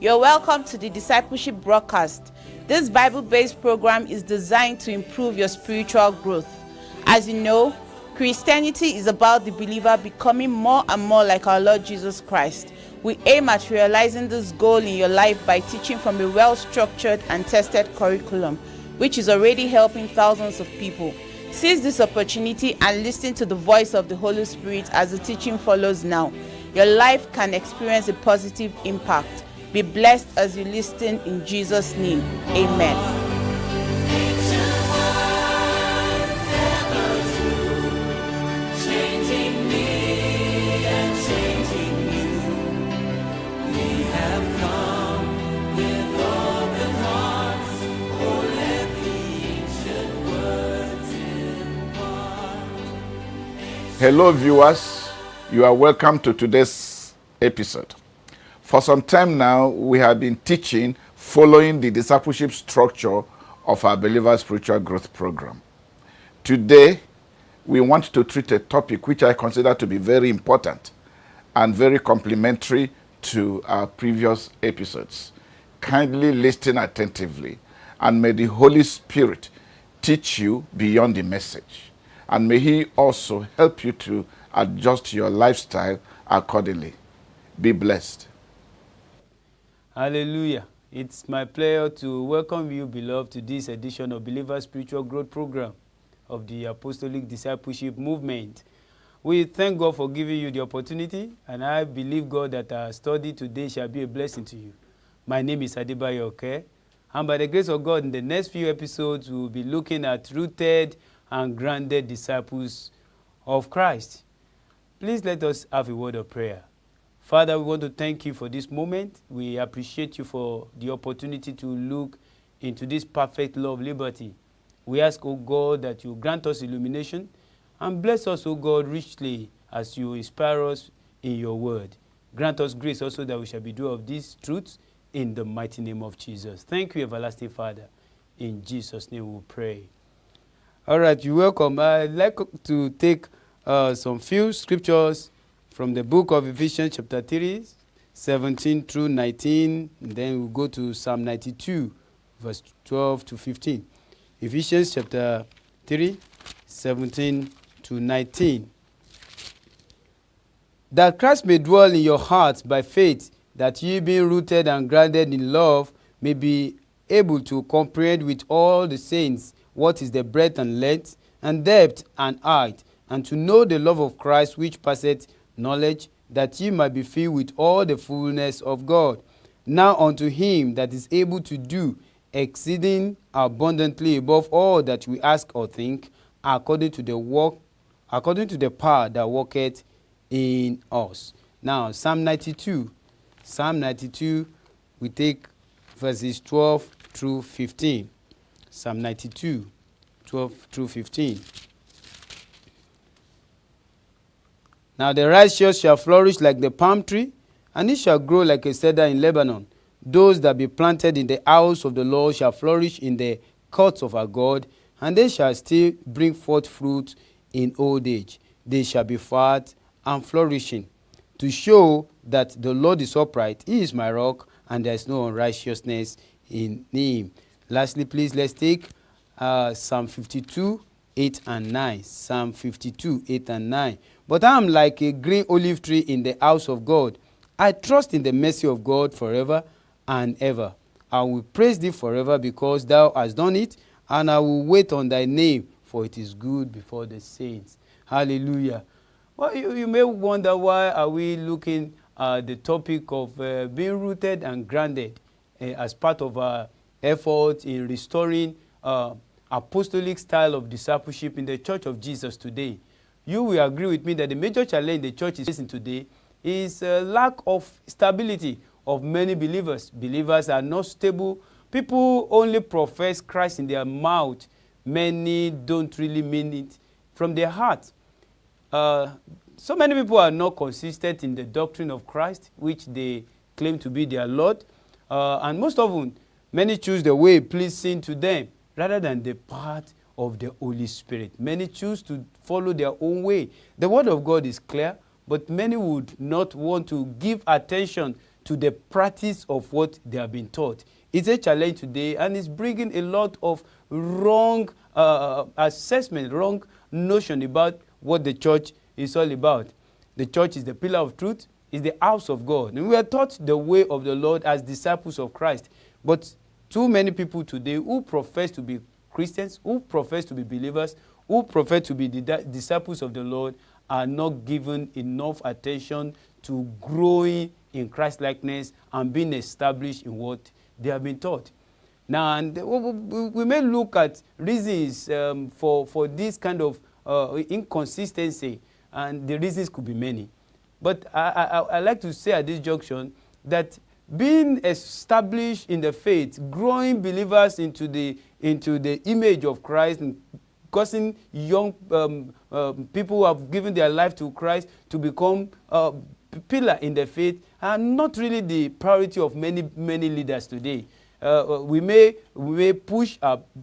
You're welcome to the Discipleship Broadcast. This Bible-based program is designed to improve your spiritual growth. As you know, Christianity is about the believer becoming more and more like our Lord Jesus Christ. We aim at realizing this goal in your life by teaching from a well-structured and tested curriculum, which is already helping thousands of people. Seize this opportunity and listen to the voice of the Holy Spirit as the teaching follows now. Your life can experience a positive impact. Be blessed as you listen in Jesus' name. Amen. Hello viewers, you are welcome to today's episode. For some time now, we have been teaching following the discipleship structure of our Believer Spiritual Growth Program. Today, we want to treat a topic which I consider to be very important and very complementary to our previous episodes. Kindly listen attentively, and may the Holy Spirit teach you beyond the message. And may He also help you to adjust your lifestyle accordingly. Be blessed. Hallelujah. It's my pleasure to welcome you, beloved, to this edition of Believer Spiritual Growth Program of the Apostolic Discipleship Movement. We thank God for giving you the opportunity, and I believe, God, that our study today shall be a blessing to you. My name is Adebayo Oke, and by the grace of God, in the next few episodes, we will be looking at rooted and grounded disciples of Christ. Please let us have a word of prayer. Father, we want to thank you for this moment. We appreciate you for the opportunity to look into this perfect law of liberty. We ask, O God, that you grant us illumination and bless us, O God, richly as you inspire us in your word. Grant us grace also that we shall be doers of these truths in the mighty name of Jesus. Thank you, everlasting Father. In Jesus' name we pray. All right, you're welcome. I'd like to take some few scriptures from the book of Ephesians chapter 3, 17 through 19. And then we'll go to Psalm 92, verse 12 to 15. Ephesians chapter 3, 17 to 19. That Christ may dwell in your hearts by faith, that ye being rooted and grounded in love, may be able to comprehend with all the saints what is the breadth and length, and depth and height, and to know the love of Christ which passeth knowledge, that ye might be filled with all the fullness of God. Now unto him that is able to do exceeding abundantly above all that we ask or think, according to the power that worketh in us. Now Psalm 92. Psalm 92, we take verses 12 through 15. Psalm 92, 12 through 15. Now the righteous shall flourish like the palm tree, and it shall grow like a cedar in Lebanon. Those that be planted in the house of the Lord shall flourish in the courts of our God, and they shall still bring forth fruit in old age. They shall be fat and flourishing, to show that the Lord is upright. He is my rock, and there is no unrighteousness in him. Lastly, please, let's take Psalm 52, 8 and 9. Psalm 52, 8 and 9. But I am like a green olive tree in the house of God. I trust in the mercy of God forever and ever. I will praise thee forever because thou hast done it, and I will wait on thy name, for it is good before the saints. Hallelujah. Well, you may wonder, why are we looking at the topic of being rooted and grounded as part of our effort in restoring apostolic style of discipleship in the Church of Jesus today. You will agree with me that the major challenge the church is facing today is lack of stability of many believers. Believers are not stable. People only profess Christ in their mouth. Many don't really mean it from their heart. So many people are not consistent in the doctrine of Christ, which they claim to be their Lord. And most often, many choose the way pleasing to them rather than the path of the Holy Spirit. Many choose to follow their own way. The word of God is clear, but many would not want to give attention to the practice of what they have been taught. It's a challenge today, and it's bringing a lot of wrong assessment, wrong notion about what the church is all about. The church is the pillar of truth, is the house of God. And we are taught the way of the Lord as disciples of Christ. But too many people today who profess to be Christians, who profess to be believers, who profess to be disciples of the Lord, are not given enough attention to growing in Christ-likeness and being established in what they have been taught. Now, and we may look at reasons for this kind of inconsistency, and the reasons could be many. But I like to say at this junction that being established in the faith, growing believers into the image of Christ, and causing young people who have given their life to Christ to become pillar in the faith, are not really the priority of many leaders today. We may push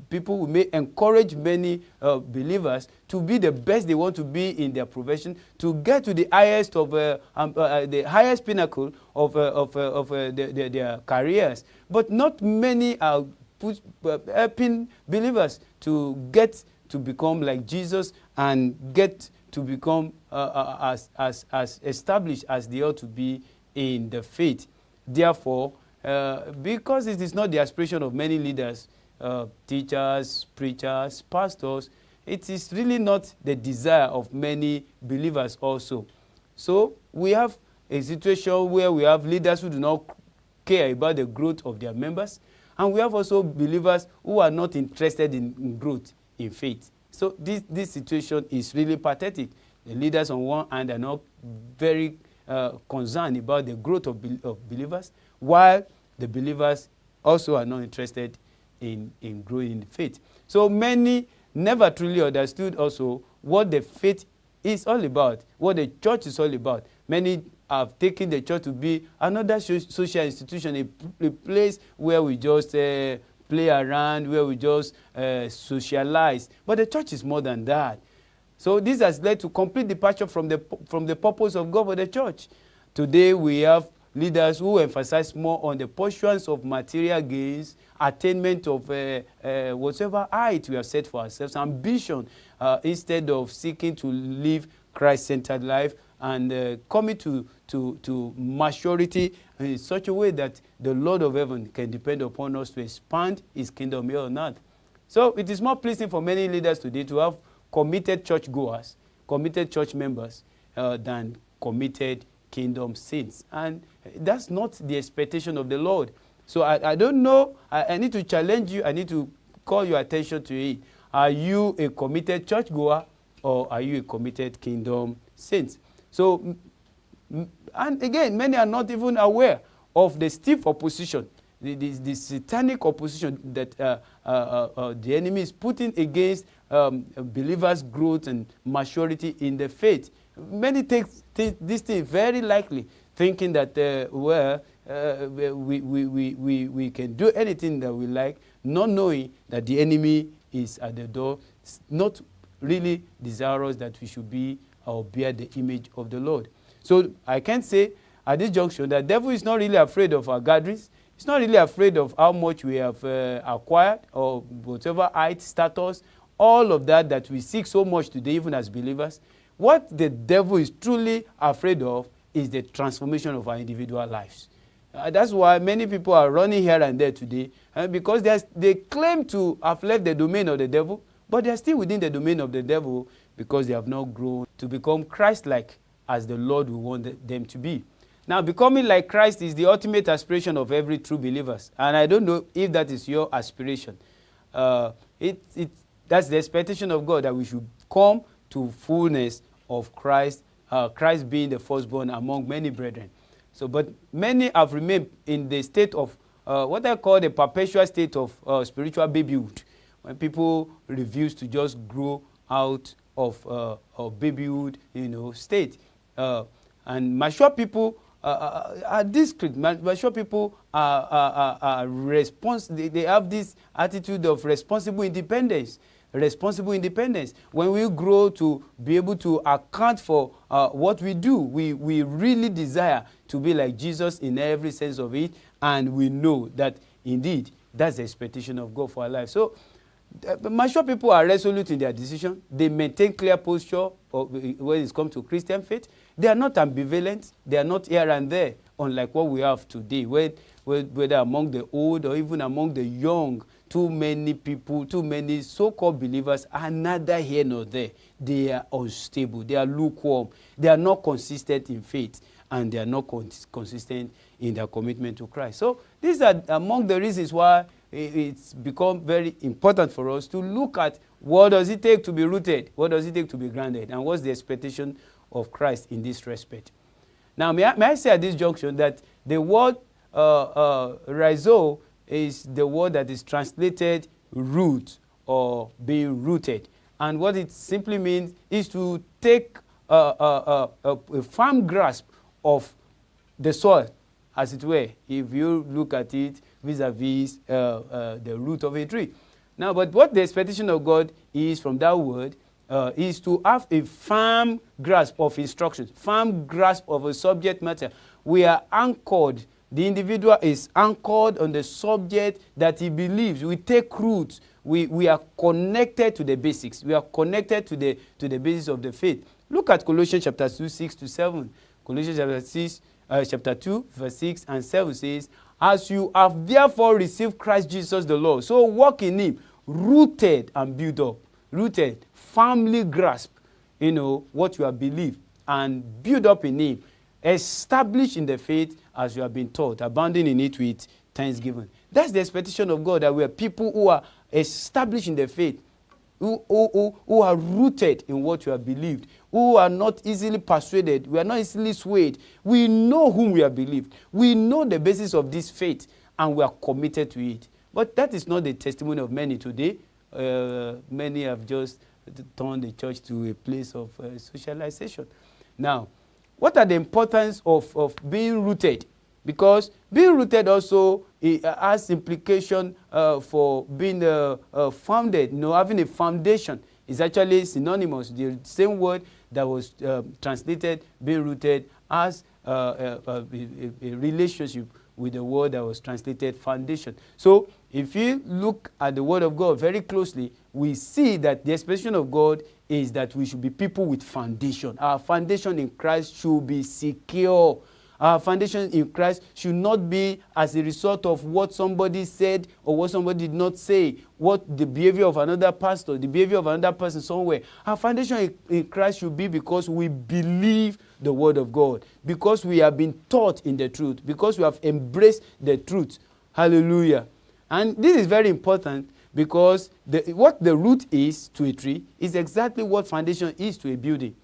people, we may encourage many believers to be the best they want to be in their profession, to get to the highest of the highest pinnacle of their careers. But not many are helping believers to get to become like Jesus and get to become as established as they ought to be in the faith. Therefore, because it is not the aspiration of many leaders, teachers, preachers, pastors, it is really not the desire of many believers also. So we have a situation where we have leaders who do not care about the growth of their members, and we have also believers who are not interested in growth in faith. So this situation is really pathetic. The leaders on one hand are not very concerned about the growth of believers, while the believers also are not interested in growing in faith. So many never truly understood also what the faith is all about, what the church is all about. Many have taken the church to be another social institution, a place where we just play around, where we just socialize. But the church is more than that. So this has led to complete departure from the purpose of God for the church. Today we have leaders who emphasize more on the pursuance of material gains, attainment of whatever height we have set for ourselves, ambition, instead of seeking to live Christ-centered life and coming to maturity in such a way that the Lord of heaven can depend upon us to expand his kingdom here on earth. So it is more pleasing for many leaders today to have committed churchgoers, committed church members, than committed kingdom saints. And that's not the expectation of the Lord. So I don't know. I need to challenge you. I need to call your attention to it. Are you a committed churchgoer, or are you a committed kingdom saint? So, and again, many are not even aware of the stiff opposition, the satanic opposition that the enemy is putting against believers' growth and maturity in the faith. Many take this thing very lightly, thinking that we can do anything that we like, not knowing that the enemy is at the door, not really desirous that we should be or bear the image of the Lord. So I can say at this junction that the devil is not really afraid of our gatherings. He's not really afraid of how much we have acquired or whatever height, status, all of that we seek so much today, even as believers. What the devil is truly afraid of is the transformation of our individual lives. That's why many people are running here and there today, because they claim to have left the domain of the devil, but they are still within the domain of the devil because they have not grown to become Christ-like as the Lord will want them to be. Now, becoming like Christ is the ultimate aspiration of every true believer. And I don't know if that is your aspiration. That's the expectation of God, that we should come to fullness of Christ, Christ being the firstborn among many brethren. So, but many have remained in the state of what I call the perpetual state of spiritual babyhood, when people refuse to just grow out of babyhood, state. And mature people are discreet. Mature people are they have this attitude of responsible independence. responsible independence. When we grow to be able to account for what we do, we really desire to be like Jesus in every sense of it, and we know that indeed that's the expectation of God for our life. So mature people are resolute in their decision. They maintain clear posture when it comes to Christian faith. They are not ambivalent. They are not here and there, unlike what we have today, whether among the old or even among the young. Too many people, too many so-called believers are neither here nor there. They are unstable. They are lukewarm. They are not consistent in faith, and they are not consistent in their commitment to Christ. So these are among the reasons why it's become very important for us to look at what does it take to be rooted, what does it take to be grounded, and what's the expectation of Christ in this respect. Now, may I say at this junction that the word rhizo is the word that is translated root or being rooted. And what it simply means is to take a firm grasp of the soil, as it were, if you look at it vis-a-vis the root of a tree. Now, but what the expectation of God is from that word is to have a firm grasp of instructions, firm grasp of a subject matter. We are anchored. The individual is anchored on the subject that he believes. We take roots. We are connected to the basics. We are connected to the basis of the faith. Look at Colossians chapter 2, 6-7. Colossians chapter 2, verse 6 and 7 says, as you have therefore received Christ Jesus the Lord, so walk in him, rooted and built up. Rooted, firmly grasp, what you have believed, and build up in him. Established in the faith as you have been taught, abounding in it with thanksgiving. That's the expectation of God, that we are people who are established in the faith, who are rooted in what you have believed, who are not easily persuaded, we are not easily swayed. We know whom we have believed. We know the basis of this faith, and we are committed to it. But that is not the testimony of many today. Many have just turned the church to a place of socialization. Now, what are the importance of being rooted? Because being rooted also has implication for being founded. Having a foundation is actually synonymous. The same word that was translated being rooted as a relationship with the word that was translated foundation. So if you look at the word of God very closely, we see that the expression of God is that we should be people with foundation. Our foundation in Christ should be secure. Our foundation in Christ should not be as a result of what somebody said or what somebody did not say, what the behavior of another pastor, the behavior of another person somewhere. Our foundation in Christ should be because we believe the word of God, because we have been taught in the truth, because we have embraced the truth. Hallelujah. And this is very important, because what the root is to a tree is exactly what foundation is to a building.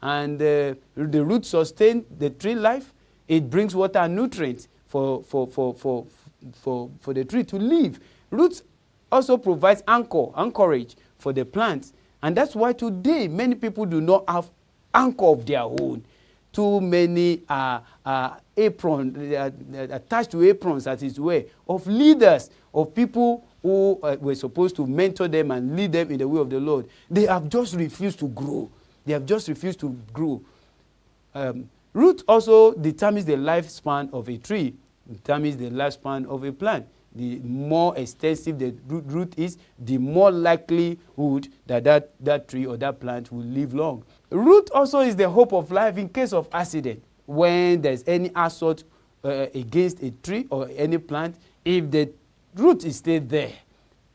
And the root sustains the tree life. It brings water and nutrients for the tree to live. Roots also provides anchorage for the plants. And that's why today many people do not have anchor of their own. Too many aprons, attached to aprons, as it were, of leaders, of people who were supposed to mentor them and lead them in the way of the Lord. They have just refused to grow. They have just refused to grow. Root also determines the lifespan of a tree, determines the lifespan of a plant. The more extensive the root is, the more likelihood that tree or that plant will live long. Root also is the hope of life in case of accident. When there's any assault against a tree or any plant, if the root is still there,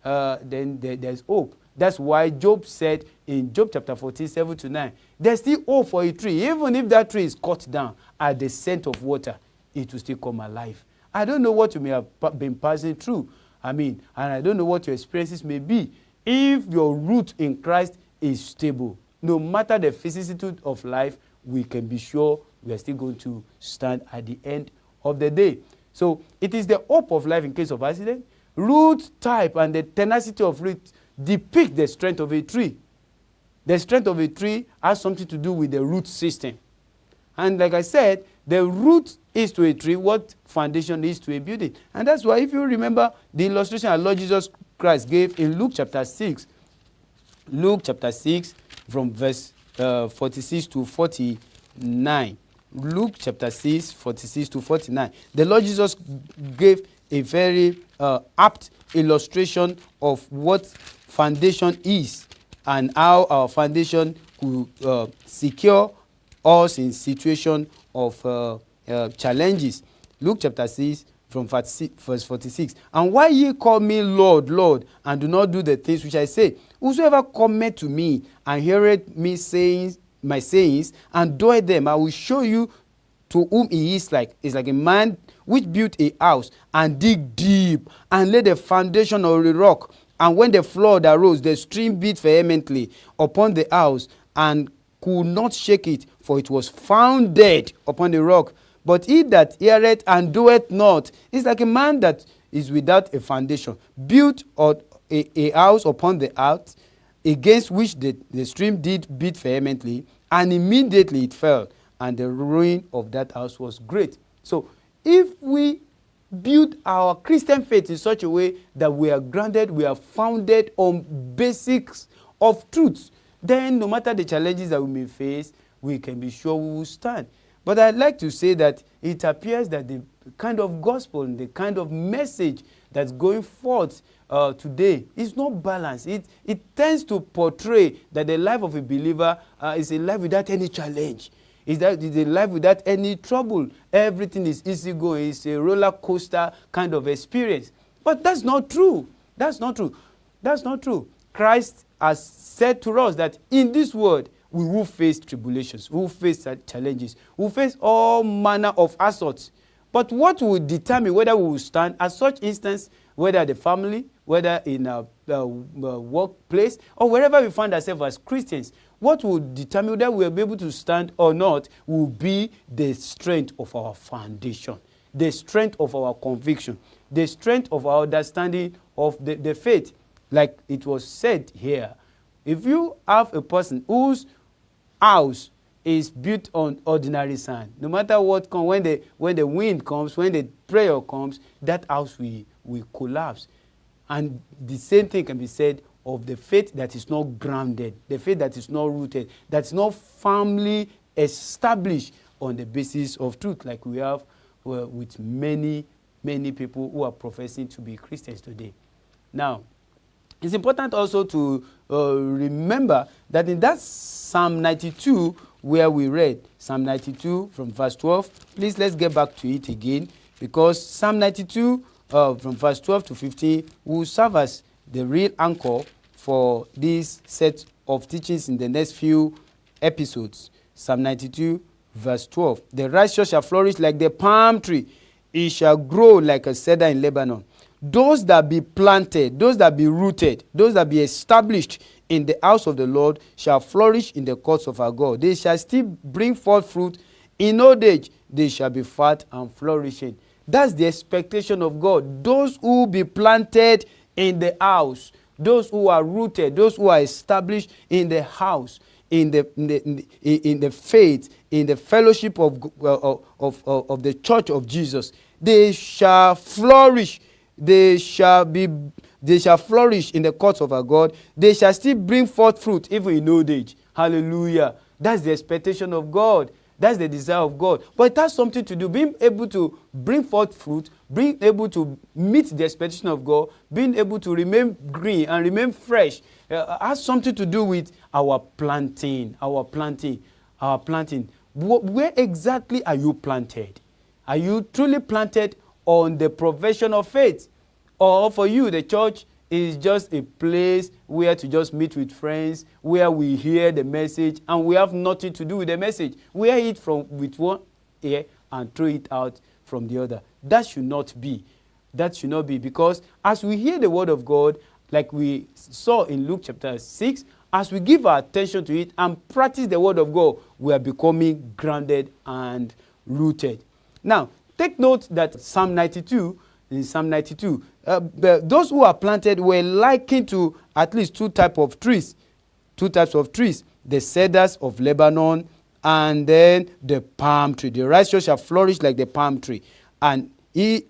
then there's hope. That's why Job said in Job chapter 14, 7-9, there's still hope for a tree. Even if that tree is cut down at the scent of water, it will still come alive. I don't know what you may have been passing through. And I don't know what your experiences may be. If your root in Christ is stable, no matter the vicissitude of life, we can be sure we are still going to stand at the end of the day. So it is the hope of life in case of accident. Root type and the tenacity of root depict the strength of a tree. The strength of a tree has something to do with the root system. And like I said, the root is to a tree what foundation is to a building. And that's why, if you remember the illustration our Lord Jesus Christ gave in Luke chapter 6, Luke chapter 6 from verse 46 to 49. Luke chapter 6, 46 to 49. The Lord Jesus gave a very apt illustration of what foundation is and how our foundation could secure us in situation of challenges. Luke chapter 6 from verse 46. And why ye call me Lord, Lord, and do not do the things which I say? Whosoever cometh to me and heareth me saying my sayings and doeth them, I will show you to whom he is like. It's like a man which built a house and dig deep and laid a foundation on a rock. And when the flood arose, the stream beat vehemently upon the house and could not shake it, for it was founded upon the rock. But he that heareth and doeth not is like a man that is without a foundation, built a house upon the earth, against which the stream did beat vehemently, and immediately it fell, and the ruin of that house was great. So if we build our Christian faith in such a way that we are grounded, we are founded on basics of truth, then no matter the challenges that we may face, we can be sure we will stand. But I'd like to say that it appears that the kind of gospel and the kind of message that's going forth today is not balanced. It tends to portray that the life of a believer is a life without any challenge. It's a life without any trouble. Everything is easy going. It's a roller coaster kind of experience. But that's not true. That's not true. That's not true. Christ has said to us that in this world, we will face tribulations, we will face challenges, we will face all manner of assaults. But what will determine whether we will stand at such instance, whether the family, whether in a workplace, or wherever we find ourselves as Christians, what will determine whether we will be able to stand or not will be the strength of our foundation, the strength of our conviction, the strength of our understanding of the faith. Like it was said here, if you have a person whose house is built on ordinary sand, no matter what comes, when the wind comes, when the prayer comes, that house will collapse. And the same thing can be said of the faith that is not grounded, the faith that is not rooted, that's not firmly established on the basis of truth, like we have with many people who are professing to be Christians today. Now, it's important also to remember that in that Psalm 92 where we read, Psalm 92 from verse 12, please let's get back to it again, because Psalm 92 from verse 12 to 15 will serve as the real anchor for this set of teachings in the next few episodes. Psalm 92 verse 12, the righteous shall flourish like the palm tree, it shall grow like a cedar in Lebanon. Those that be planted, those that be rooted, those that be established in the house of the Lord shall flourish in the courts of our God. They shall still bring forth fruit. In old age, they shall be fat and flourishing. That's the expectation of God. Those who be planted in the house, those who are rooted, those who are established in the house, in the faith, in the fellowship of the church of Jesus, they shall flourish. They shall flourish in the courts of our God. They shall still bring forth fruit even in old age. Hallelujah. That's the expectation of God. That's the desire of God. But it has something to do. Being able to bring forth fruit, being able to meet the expectation of God, being able to remain green and remain fresh, has something to do with our planting. Where exactly are you planted? Are you truly planted on the profession of faith? Or for you, the church is just a place where to just meet with friends, where we hear the message and we have nothing to do with the message. We hear it with one ear and throw it out from the other. That should not be. That should not be, because as we hear the word of God, like we saw in Luke chapter 6, as we give our attention to it and practice the word of God, we are becoming grounded and rooted. Now, take note that in Psalm 92, those who are planted were likened to at least two types of trees, the cedars of Lebanon and then the palm tree. The righteous shall flourish like the palm tree, and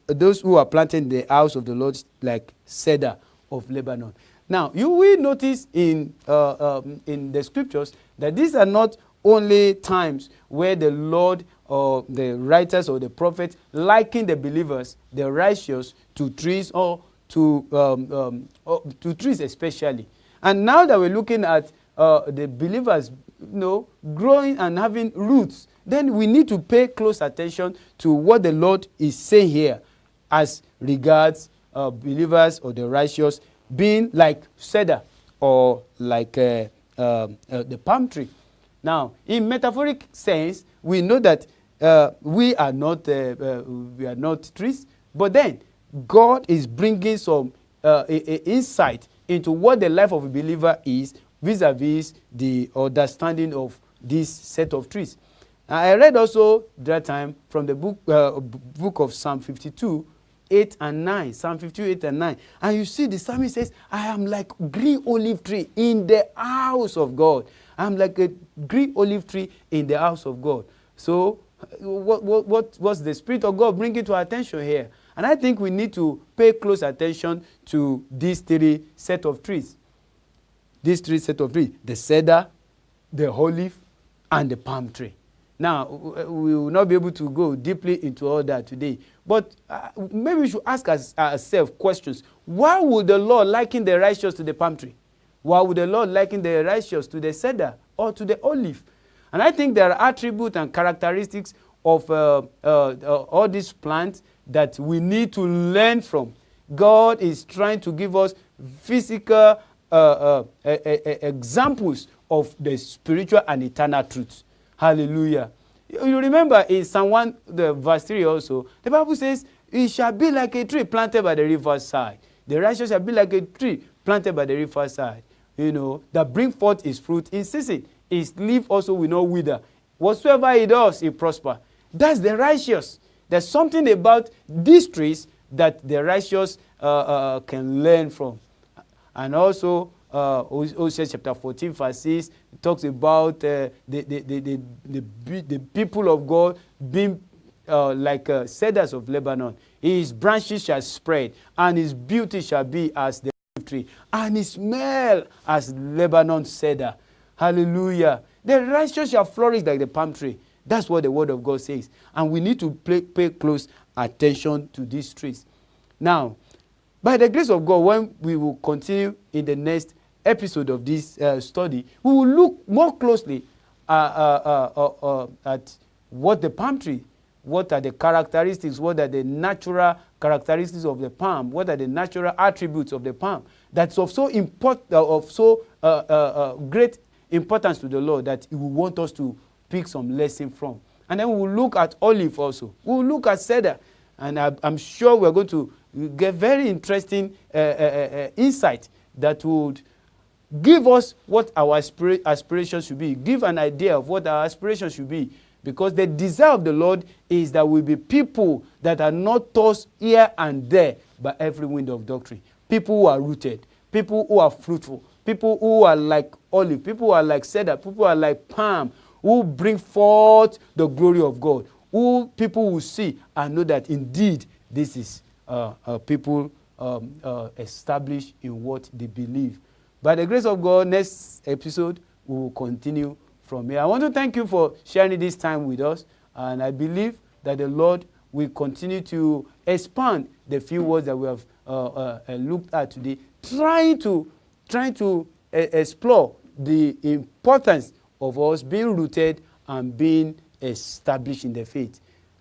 those who are planted in the house of the Lord like cedar of Lebanon. Now, you will notice in the scriptures that these are not only times where the Lord or the writers or the prophets liken the believers, the righteous, to trees or to trees especially. And now that we're looking at the believers, growing and having roots, then we need to pay close attention to what the Lord is saying here as regards believers or the righteous being like cedar or like the palm tree. Now, in metaphoric sense, we know that we are not trees, but then God is bringing some insight into what the life of a believer is vis-a-vis the understanding of this set of trees. I read also that time from the book of Psalm 52, 8 and 9. Psalm 52, 8 and 9. And you see the psalmist says, I am like green olive tree in the house of God. I'm like a green olive tree in the house of God. So what's the Spirit of God bringing to our attention here? And I think we need to pay close attention to these three set of trees. These three set of trees, the cedar, the olive, and the palm tree. Now, we will not be able to go deeply into all that today. But maybe we should ask ourselves questions. Why would the Lord liken the righteous to the palm tree? Why would the Lord liken the righteous to the cedar or to the olive? And I think there are attributes and characteristics of all these plants that we need to learn from. God is trying to give us physical examples of the spiritual and eternal truths. Hallelujah. You remember in Psalm 1, verse 3 also, the Bible says, it shall be like a tree planted by the riverside. The righteous shall be like a tree planted by the riverside, that bring forth its fruit in season. Its leaf also will not wither. Whatsoever it does, it prosper. That's the righteous. There's something about these trees that the righteous can learn from. And also, Hosea chapter 14, verse 6, talks about the people of God being like cedars of Lebanon. His branches shall spread, and his beauty shall be as the olive tree, and his smell as Lebanon cedar. Hallelujah. The righteous shall flourish like the palm tree. That's what the word of God says. And we need to pay close attention to these trees. Now, by the grace of God, when we will continue in the next episode of this study, we will look more closely at what the palm tree, what are the characteristics, what are the natural characteristics of the palm, what are the natural attributes of the palm that's of so great importance to the Lord that He will want us to pick some lesson from. And then we will look at olive also. We will look at cedar. And I'm sure we're going to get very interesting insight that would give us what our aspirations should be. Give an idea of what our aspirations should be. Because the desire of the Lord is that we be people that are not tossed here and there by every wind of doctrine. People who are rooted. People who are fruitful. People who are like olive. People who are like cedar. People who are like palm. Who bring forth the glory of God. Who people will see and know that indeed this is people established in what they believe. By the grace of God, next episode, we will continue from here. I want to thank you for sharing this time with us. And I believe that the Lord will continue to expand the few words that we have looked at today, trying to explore the importance of us being rooted and being established in the faith.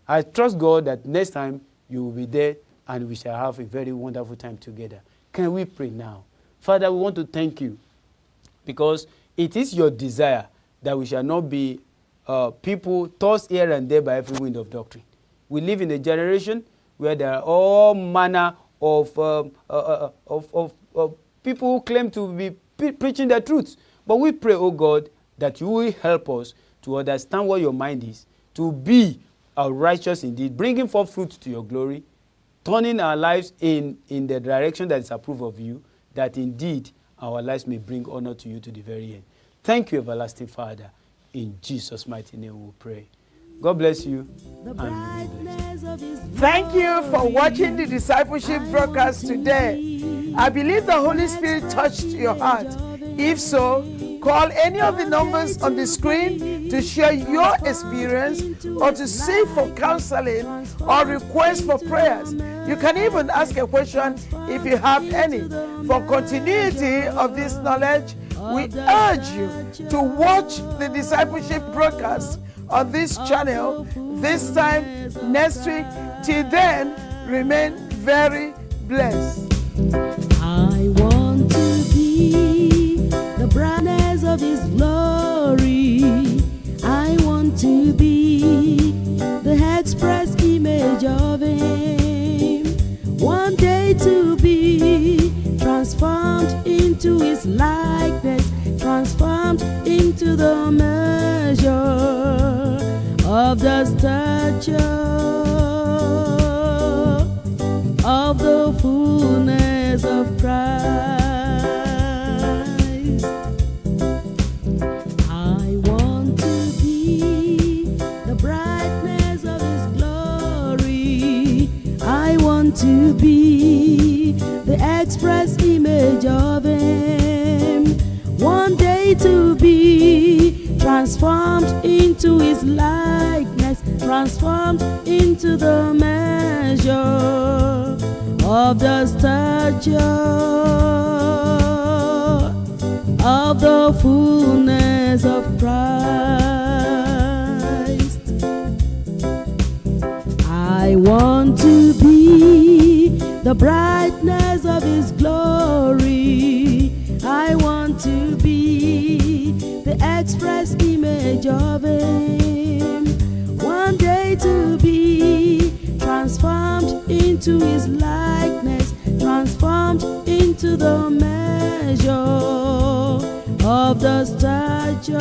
I trust God that next time you will be there and we shall have a very wonderful time together. Can we pray now? Father, we want to thank you because it is your desire that we shall not be people tossed here and there by every wind of doctrine. We live in a generation where there are all manner of people who claim to be preaching the truth. But we pray, oh God, that you will help us to understand what your mind is, to be righteous indeed, bringing forth fruit to your glory, turning our lives in the direction that is approved of you, that indeed our lives may bring honor to you to the very end. Thank you, everlasting Father. In Jesus' mighty name we pray. God bless you. And Thank you for watching the discipleship broadcast today. I believe the Holy Spirit touched your heart. If so, call any of the numbers on the screen to share your experience or to seek for counseling or request for prayers. You can even ask a question if you have any. For continuity of this knowledge, we urge you to watch the discipleship broadcast on this channel this time next week. Till then, remain very blessed. I want to be the brightness of His glory. I want to be the express image of Him. One day to be transformed into His likeness, transformed into the measure of the stature of the fullness of Christ. I want to be the brightness of His glory. I want to be the express image of Him. One day to be transformed into His likeness, transformed into the measure of the stature of the fullness of Christ. I want to be the brightness of His glory. I want to be the express image of Him. One day to be transformed into His likeness, transformed into the measure of the stature